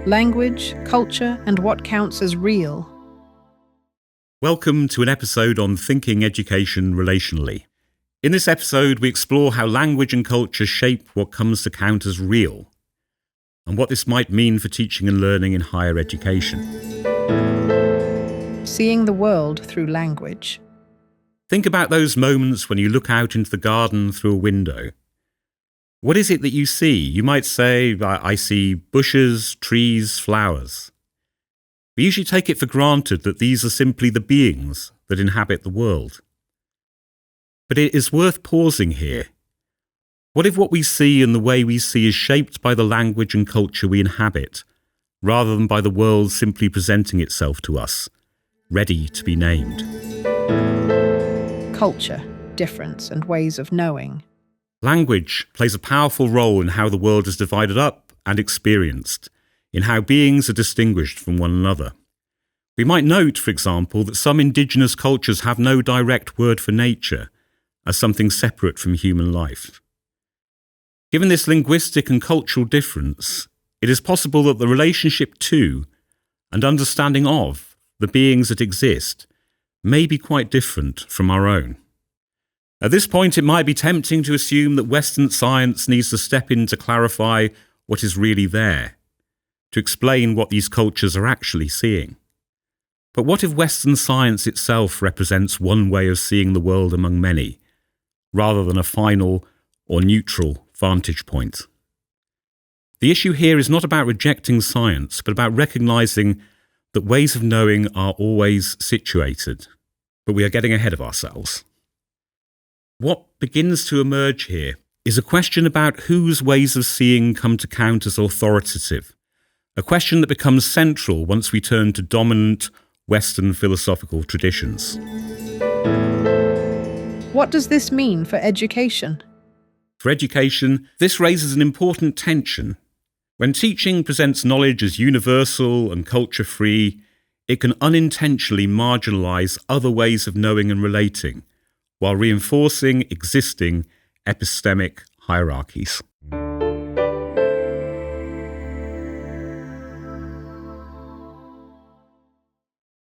language, culture, and what counts as real. Welcome to an episode on thinking education relationally. In this episode, we explore how language and culture shape what comes to count as real, and what this might mean for teaching and learning in higher education. Seeing the world through language. Think about those moments when you look out into the garden through a window. What is it that you see? You might say, I see bushes, trees, flowers. We usually take it for granted that these are simply the beings that inhabit the world. But it is worth pausing here. What if what we see and the way we see is shaped by the language and culture we inhabit, rather than by the world simply presenting itself to us, ready to be named? Culture, difference, and ways of knowing. Language plays a powerful role in how the world is divided up and experienced, in how beings are distinguished from one another. We might note, for example, that some indigenous cultures have no direct word for nature as something separate from human life. Given this linguistic and cultural difference, it is possible that the relationship to and understanding of the beings that exist may be quite different from our own. At this point, it might be tempting to assume that Western science needs to step in to clarify what is really there, to explain what these cultures are actually seeing. But what if Western science itself represents one way of seeing the world among many, rather than a final or neutral vantage point? The issue here is not about rejecting science, but about recognizing that ways of knowing are always situated, but we are getting ahead of ourselves. What begins to emerge here is a question about whose ways of seeing come to count as authoritative, a question that becomes central once we turn to dominant Western philosophical traditions. What does this mean for education? For education, this raises an important tension. When teaching presents knowledge as universal and culture-free, it can unintentionally marginalise other ways of knowing and relating, while reinforcing existing epistemic hierarchies.